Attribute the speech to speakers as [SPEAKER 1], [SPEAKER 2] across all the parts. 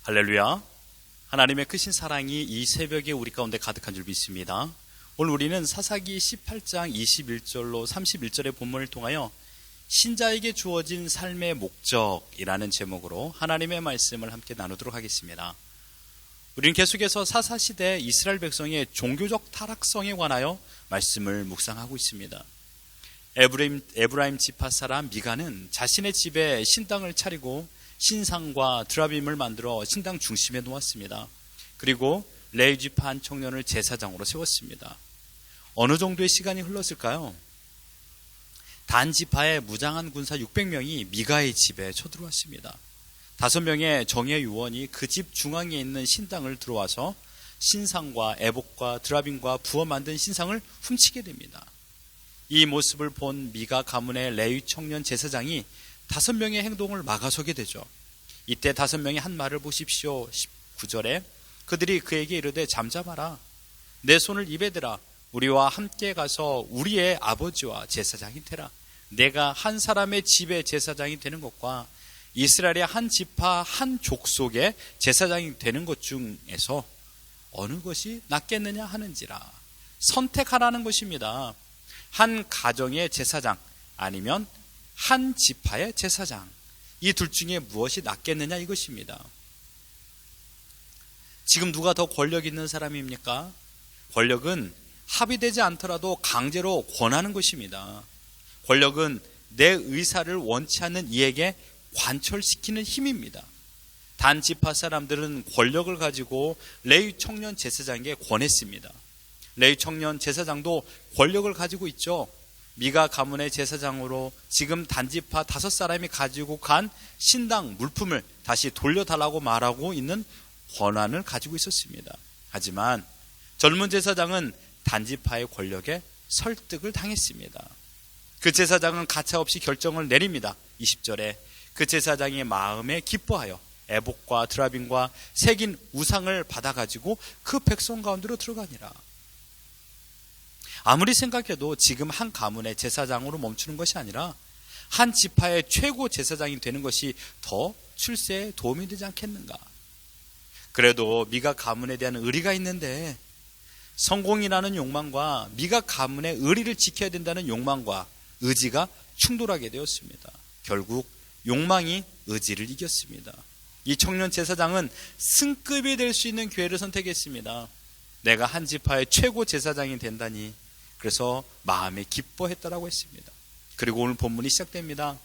[SPEAKER 1] 할렐루야. 하나님의 크신 사랑이 이 새벽에 우리 가운데 가득한 줄 믿습니다. 오늘 우리는 사사기 18장 21절로 31절의 본문을 통하여 신자에게 주어진 삶의 목적이라는 제목으로 하나님의 말씀을 함께 나누도록 하겠습니다. 우리는 계속해서 사사시대 이스라엘 백성의 종교적 타락성에 관하여 말씀을 묵상하고 있습니다. 에브라임 지파 사람 미가는 자신의 집에 신당을 차리고 신상과 드라빔을 만들어 신당 중심에 놓았습니다. 그리고 레위 지파 한 청년을 제사장으로 세웠습니다. 어느 정도의 시간이 흘렀을까요? 단 지파의 무장한 군사 600명이 미가의 집에 쳐들어왔습니다. 5명의 정예 요원이 그 집 중앙에 있는 신당을 들어와서 신상과 애복과 드라빔과 부어 만든 신상을 훔치게 됩니다. 이 모습을 본 미가 가문의 레위 청년 제사장이 5명의 행동을 막아서게 되죠. 이때 5명이 한 말을 보십시오. 19절에 그들이 그에게 이르되 잠잠하라. 내 손을 입에 대라. 우리와 함께 가서 우리의 아버지와 제사장이 되라. 내가 한 사람의 집의 제사장이 되는 것과 이스라엘의 한 지파 한 족속의 제사장이 되는 것 중에서 어느 것이 낫겠느냐 하는지라. 선택하라는 것입니다. 한 가정의 제사장 아니면 한 지파의 제사장, 이 둘 중에 무엇이 낫겠느냐 이것입니다. 지금 누가 더 권력 있는 사람입니까? 권력은 합의되지 않더라도 강제로 권하는 것입니다. 권력은 내 의사를 원치 않는 이에게 관철시키는 힘입니다. 단 지파 사람들은 권력을 가지고 레위 청년 제사장에게 권했습니다. 레위 청년 제사장도 권력을 가지고 있죠. 미가 가문의 제사장으로 지금 단지파 5사람이 가지고 간 신당 물품을 다시 돌려달라고 말하고 있는 권한을 가지고 있었습니다. 하지만 젊은 제사장은 단지파의 권력에 설득을 당했습니다. 그 제사장은 가차없이 결정을 내립니다. 20절에 그 제사장이 마음에 기뻐하여 애복과 드라빔과 새긴 우상을 받아가지고 그 백성 가운데로 들어가니라. 아무리 생각해도 지금 한 가문의 제사장으로 멈추는 것이 아니라 한 지파의 최고 제사장이 되는 것이 더 출세에 도움이 되지 않겠는가. 그래도 미가 가문에 대한 의리가 있는데 성공이라는 욕망과 미가 가문의 의리를 지켜야 된다는 욕망과 의지가 충돌하게 되었습니다. 결국 욕망이 의지를 이겼습니다. 이 청년 제사장은 승급이 될 수 있는 기회를 선택했습니다. 내가 한 지파의 최고 제사장이 된다니. 그래서 마음에 기뻐했다라고 했습니다. 그리고 오늘 본문이 시작됩니다.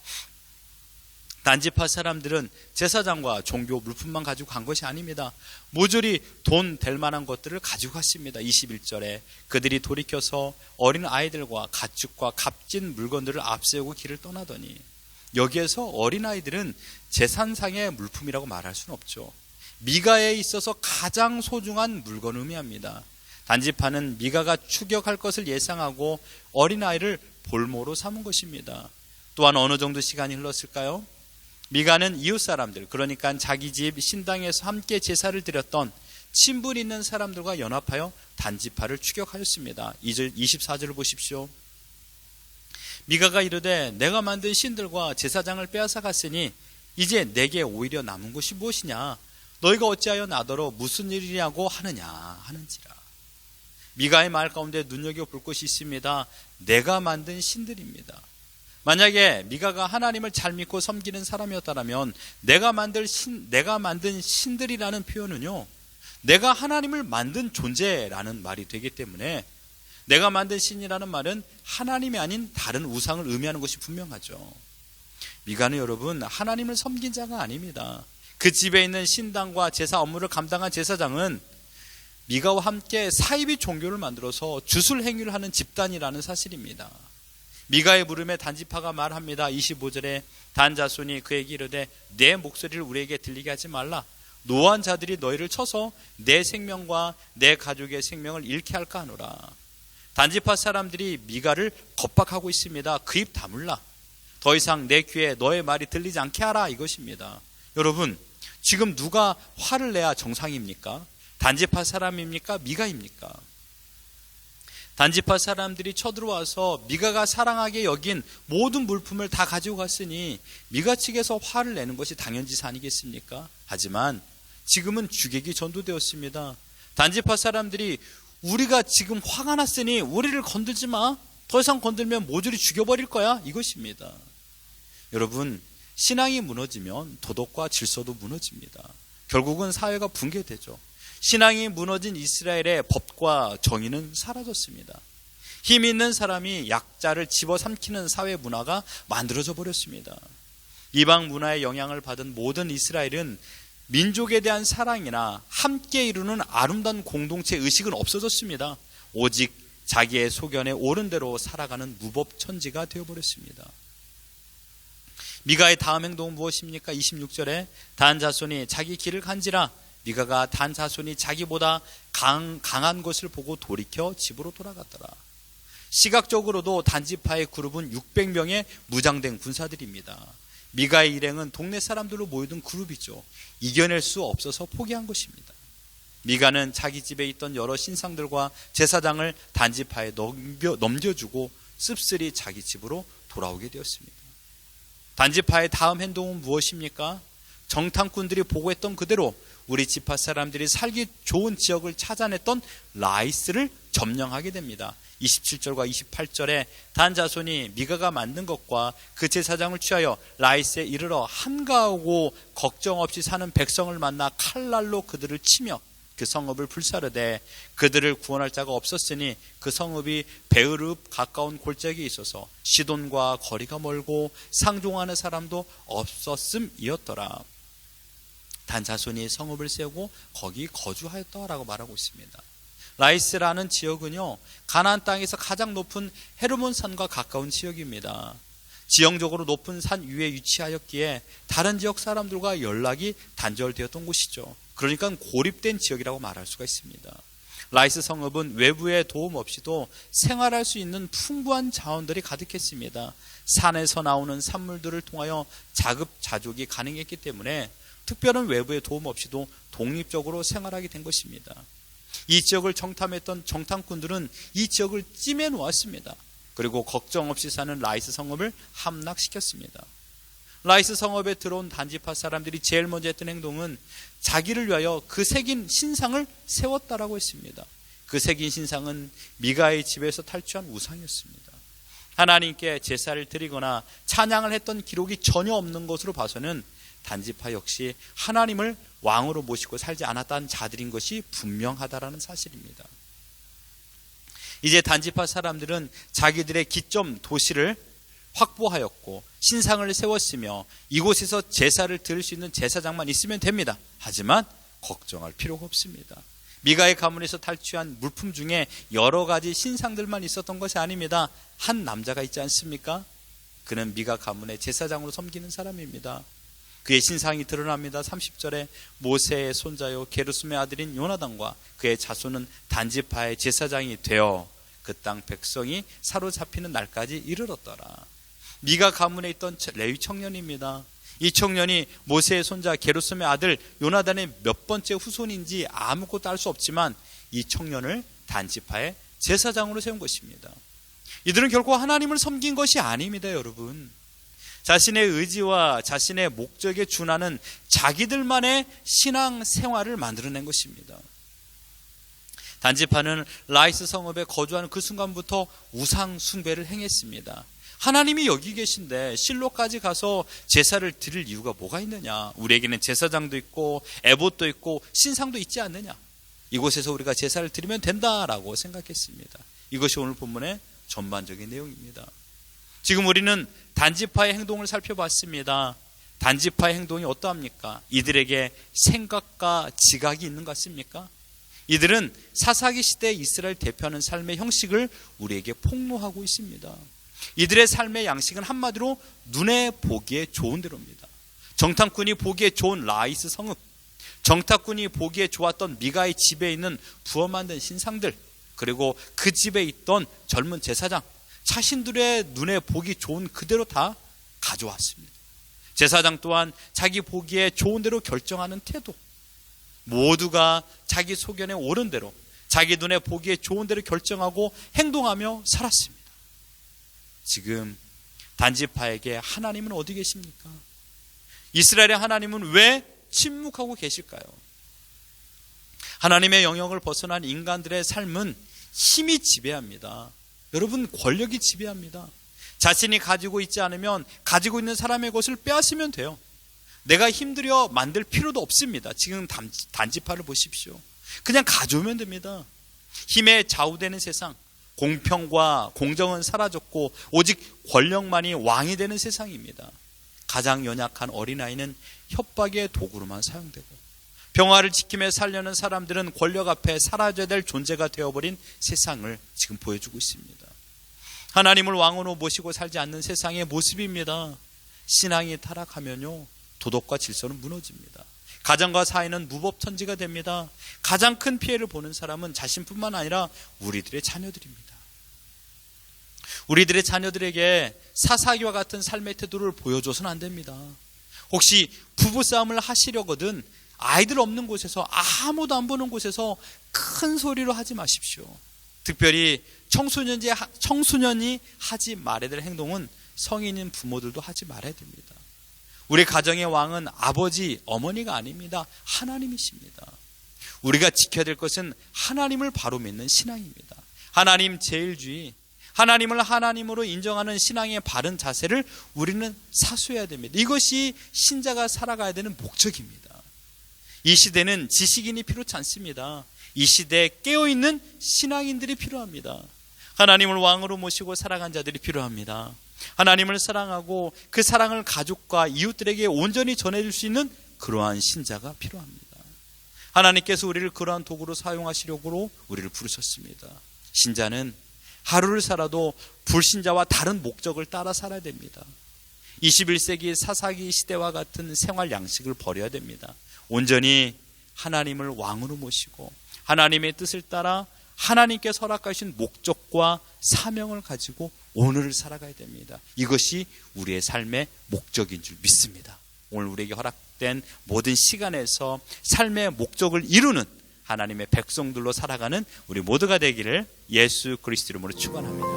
[SPEAKER 1] 단지파 사람들은 제사장과 종교 물품만 가지고 간 것이 아닙니다. 모조리 돈 될 만한 것들을 가지고 갔습니다. 21절에 그들이 돌이켜서 어린 아이들과 가축과 값진 물건들을 앞세우고 길을 떠나더니, 여기에서 어린 아이들은 제산상의 물품이라고 말할 수는 없죠. 미가에 있어서 가장 소중한 물건을 의미합니다. 단지파는 미가가 추격할 것을 예상하고 어린아이를 볼모로 삼은 것입니다. 또한 어느 정도 시간이 흘렀을까요? 미가는 이웃 사람들, 그러니까 자기 집 신당에서 함께 제사를 드렸던 친분 있는 사람들과 연합하여 단지파를 추격하였습니다. 24절을 보십시오. 미가가 이르되 내가 만든 신들과 제사장을 빼앗아 갔으니 이제 내게 오히려 남은 것이 무엇이냐? 너희가 어찌하여 나더러 무슨 일이냐고 하느냐 하는지라. 미가의 말 가운데 눈여겨볼 것이 있습니다. 내가 만든 신들입니다. 만약에 미가가 하나님을 잘 믿고 섬기는 사람이었다면 내가 만든 신들이라는 표현은요, 내가 하나님을 만든 존재라는 말이 되기 때문에 내가 만든 신이라는 말은 하나님이 아닌 다른 우상을 의미하는 것이 분명하죠. 미가는 여러분 하나님을 섬긴 자가 아닙니다. 그 집에 있는 신당과 제사 업무를 감당한 제사장은 미가와 함께 사이비 종교를 만들어서 주술 행위를 하는 집단이라는 사실입니다. 미가의 물음에 단지파가 말합니다. 25절에 단 자손이 그에게 이르되 내 목소리를 우리에게 들리게 하지 말라. 노한 자들이 너희를 쳐서 내 생명과 내 가족의 생명을 잃게 할까 하노라. 단지파 사람들이 미가를 겁박하고 있습니다. 그 입 다물라. 더 이상 내 귀에 너의 말이 들리지 않게 하라 이것입니다. 여러분, 지금 누가 화를 내야 정상입니까? 단지파 사람입니까? 미가입니까? 단지파 사람들이 쳐들어와서 미가가 사랑하게 여긴 모든 물품을 다 가지고 갔으니 미가 측에서 화를 내는 것이 당연지사 아니겠습니까? 하지만 지금은 주객이 전도되었습니다. 단지파 사람들이 우리가 지금 화가 났으니 우리를 건들지 마. 더 이상 건들면 모조리 죽여버릴 거야. 이것입니다. 여러분, 신앙이 무너지면 도덕과 질서도 무너집니다. 결국은 사회가 붕괴되죠. 신앙이 무너진 이스라엘의 법과 정의는 사라졌습니다. 힘 있는 사람이 약자를 집어삼키는 사회 문화가 만들어져 버렸습니다. 이방 문화의 영향을 받은 모든 이스라엘은 민족에 대한 사랑이나 함께 이루는 아름다운 공동체 의식은 없어졌습니다. 오직 자기의 소견에 옳은 대로 살아가는 무법천지가 되어버렸습니다. 미가의 다음 행동은 무엇입니까? 26절에 단 자손이 자기 길을 간지라 미가가 단 자손이 자기보다 강한 것을 보고 돌이켜 집으로 돌아갔더라. 시각적으로도 단지파의 그룹은 600명의 무장된 군사들입니다. 미가의 일행은 동네 사람들로 모여든 그룹이죠. 이겨낼 수 없어서 포기한 것입니다. 미가는 자기 집에 있던 여러 신상들과 제사장을 단지파에 넘겨주고 씁쓸히 자기 집으로 돌아오게 되었습니다. 단지파의 다음 행동은 무엇입니까? 정탐꾼들이 보고했던 그대로 우리 지파 사람들이 살기 좋은 지역을 찾아냈던 라이스를 점령하게 됩니다. 27절과 28절에 단 자손이 미가가 만든 것과 그 제사장을 취하여 라이스에 이르러 한가하고 걱정 없이 사는 백성을 만나 칼날로 그들을 치며 그 성읍을 불사르되 그들을 구원할 자가 없었으니 그 성읍이 베으릅 가까운 골짜기에 있어서 시돈과 거리가 멀고 상종하는 사람도 없었음이었더라. 단 자손이 성읍을 세우고 거기 거주하였다라고 말하고 있습니다. 라이스라는 지역은요, 가나안 땅에서 가장 높은 헤르몬 산과 가까운 지역입니다. 지형적으로 높은 산 위에 위치하였기에 다른 지역 사람들과 연락이 단절되었던 곳이죠. 그러니까 고립된 지역이라고 말할 수가 있습니다. 라이스 성읍은 외부의 도움 없이도 생활할 수 있는 풍부한 자원들이 가득했습니다. 산에서 나오는 산물들을 통하여 자급자족이 가능했기 때문에 특별한 외부의 도움 없이도 독립적으로 생활하게 된 것입니다. 이 지역을 정탐했던 정탐꾼들은 이 지역을 찜해 놓았습니다. 그리고 걱정 없이 사는 라이스 성읍을 함락시켰습니다. 라이스 성읍에 들어온 단지파 사람들이 제일 먼저 했던 행동은 자기를 위하여 그 새긴 신상을 세웠다라고 했습니다. 그 새긴 신상은 미가의 집에서 탈취한 우상이었습니다. 하나님께 제사를 드리거나 찬양을 했던 기록이 전혀 없는 것으로 봐서는 단지파 역시 하나님을 왕으로 모시고 살지 않았다는 자들인 것이 분명하다라는 사실입니다. 이제 단지파 사람들은 자기들의 기점 도시를 확보하였고 신상을 세웠으며 이곳에서 제사를 드릴 수 있는 제사장만 있으면 됩니다. 하지만 걱정할 필요가 없습니다. 미가의 가문에서 탈취한 물품 중에 여러 가지 신상들만 있었던 것이 아닙니다. 한 남자가 있지 않습니까? 그는 미가 가문의 제사장으로 섬기는 사람입니다. 그의 신상이 드러납니다. 30절에 모세의 손자요 게르솜의 아들인 요나단과 그의 자손은 단지파의 제사장이 되어 그 땅 백성이 사로잡히는 날까지 이르렀더라. 미가 가문에 있던 레위 청년입니다. 이 청년이 모세의 손자 게르솜의 아들 요나단의 몇 번째 후손인지 아무것도 알 수 없지만 이 청년을 단지파의 제사장으로 세운 것입니다. 이들은 결코 하나님을 섬긴 것이 아닙니다, 여러분. 자신의 의지와 자신의 목적에 준하는 자기들만의 신앙 생활을 만들어낸 것입니다. 단지파는 라이스 성읍에 거주하는 그 순간부터 우상 숭배를 행했습니다. 하나님이 여기 계신데 실로까지 가서 제사를 드릴 이유가 뭐가 있느냐? 우리에게는 제사장도 있고 에봇도 있고 신상도 있지 않느냐? 이곳에서 우리가 제사를 드리면 된다라고 생각했습니다. 이것이 오늘 본문의 전반적인 내용입니다. 지금 우리는 단지파의 행동을 살펴봤습니다. 단지파의 행동이 어떠합니까? 이들에게 생각과 지각이 있는 것 같습니까? 이들은 사사기 시대 이스라엘 대표하는 삶의 형식을 우리에게 폭로하고 있습니다. 이들의 삶의 양식은 한마디로 눈에 보기에 좋은 대로입니다. 정탐꾼이 보기에 좋은 라이스 성읍, 정탐꾼이 보기에 좋았던 미가의 집에 있는 부어 만든 신상들, 그리고 그 집에 있던 젊은 제사장, 자신들의 눈에 보기 좋은 그대로 다 가져왔습니다. 제사장 또한 자기 보기에 좋은 대로 결정하는 태도, 모두가 자기 소견에 옳은 대로 자기 눈에 보기에 좋은 대로 결정하고 행동하며 살았습니다. 지금 단지파에게 하나님은 어디 계십니까? 이스라엘의 하나님은 왜 침묵하고 계실까요? 하나님의 영역을 벗어난 인간들의 삶은 힘이 지배합니다. 여러분, 권력이 지배합니다. 자신이 가지고 있지 않으면 가지고 있는 사람의 것을 빼앗으면 돼요. 내가 힘들여 만들 필요도 없습니다. 지금 단지파를 보십시오. 그냥 가져오면 됩니다. 힘에 좌우되는 세상, 공평과 공정은 사라졌고 오직 권력만이 왕이 되는 세상입니다. 가장 연약한 어린아이는 협박의 도구로만 사용되고, 평화를 지키며 살려는 사람들은 권력 앞에 사라져야 될 존재가 되어버린 세상을 지금 보여주고 있습니다. 하나님을 왕으로 모시고 살지 않는 세상의 모습입니다. 신앙이 타락하면요, 도덕과 질서는 무너집니다. 가정과 사회는 무법천지가 됩니다. 가장 큰 피해를 보는 사람은 자신뿐만 아니라 우리들의 자녀들입니다. 우리들의 자녀들에게 사사기와 같은 삶의 태도를 보여줘서는 안 됩니다. 혹시 부부싸움을 하시려거든 아이들 없는 곳에서, 아무도 안 보는 곳에서 큰 소리로 하지 마십시오. 특별히 청소년이 하지 말아야 될 행동은 성인인 부모들도 하지 말아야 됩니다. 우리 가정의 왕은 아버지, 어머니가 아닙니다. 하나님이십니다. 우리가 지켜야 될 것은 하나님을 바로 믿는 신앙입니다. 하나님 제일주의, 하나님을 하나님으로 인정하는 신앙의 바른 자세를 우리는 사수해야 됩니다. 이것이 신자가 살아가야 되는 목적입니다. 이 시대는 지식인이 필요치 않습니다. 이 시대에 깨어있는 신앙인들이 필요합니다. 하나님을 왕으로 모시고 살아간 자들이 필요합니다. 하나님을 사랑하고 그 사랑을 가족과 이웃들에게 온전히 전해줄 수 있는 그러한 신자가 필요합니다. 하나님께서 우리를 그러한 도구로 사용하시려고 우리를 부르셨습니다. 신자는 하루를 살아도 불신자와 다른 목적을 따라 살아야 됩니다. 21세기 사사기 시대와 같은 생활 양식을 버려야 됩니다. 온전히 하나님을 왕으로 모시고 하나님의 뜻을 따라 하나님께 허락하신 목적과 사명을 가지고 오늘을 살아가야 됩니다. 이것이 우리의 삶의 목적인 줄 믿습니다. 오늘 우리에게 허락된 모든 시간에서 삶의 목적을 이루는 하나님의 백성들로 살아가는 우리 모두가 되기를 예수 그리스도 이름으로 축원합니다.